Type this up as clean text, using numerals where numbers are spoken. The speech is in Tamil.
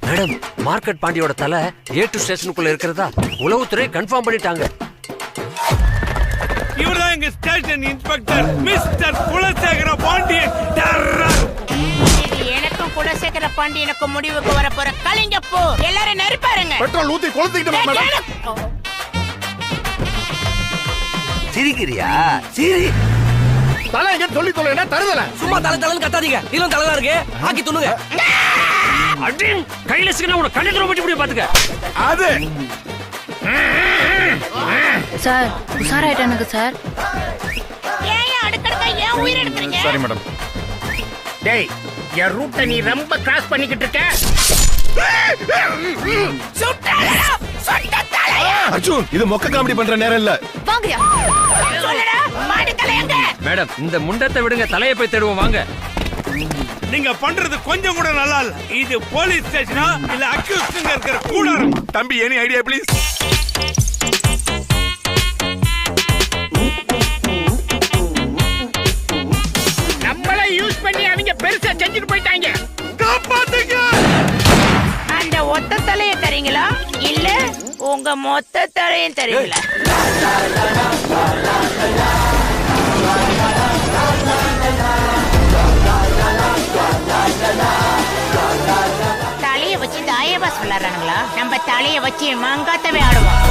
மேடம், மார்க்கெட் பாண்டியோட தலை A2 ஸ்டேஷனுக்குள்ள இருக்கிறதா உளவுத்துறை கன்ஃபார்ம் பண்ணிட்டாங்க. இவர்தான் எங்க station inspector mister Kulasekara Pandian. எனக்கும் குலசேகர பாண்டியனுக்கும் முடிவுக்கு வர போற கலிங்கப்பூ எல்லாரும் நெருப்பாருங்க. பெட்ரோல் ஊத்தி கொளுத்திக்கிட்டு மேடம். சிரிக்கிறியா? சிரி. தலை எங்க சொல்லி தொலைனா தருதல. சும்மா தலை கத்தாதீங்க. இதுவும் தலைதான் இருக்கு. ஆக்கி துண்ணுங்க. அடின் கையில சிக்கன உன கண்ணு துற பட்டி பாத்துக்க. அது சார் உஷாராயிட்டானுங்க சார். ஏன் அடுக்கடுக்கா ஏன் உயிர் எடுக்கிறீங்க? சரி மேடம். டேய், என் ரூட்ட நீ ரொம்ப கிராஸ் பண்ணிக்கிட்டு இருக்க. அர்ஜுன், இது மொக்க காமெடி பண்ற நேரம் இல்ல. வாங்கயா. சொல்லடா, மாடி தலை எங்க? மேடம், இந்த முண்டத்தை விடுங்க, தலையை போய் தேடுவோம் வாங்க. நீங்க பண்றது கொஞ்சம் கூட நல்லா இல்ல. இது போலீஸ் ஸ்டேஷனா இல்ல அக்யூஸ்டுங்க இருக்கிற கூடாரம்? தம்பி, எனி ஐடியா ப்ளீஸ்? நம்மள யூஸ் பண்ணி அவங்க பெருசா செஞ்சுட்டு போயிட்டாங்க. காப்பாத்துங்க. அந்த ஒத்த தலையை தரீங்களா இல்ல உங்க மொத்த தலையும் தரீங்களா? தலைய வச்சு தாயவா சொல்றாங்களா? நம்ம தலைய வச்சு மங்காத்தவே ஆடுவோம்.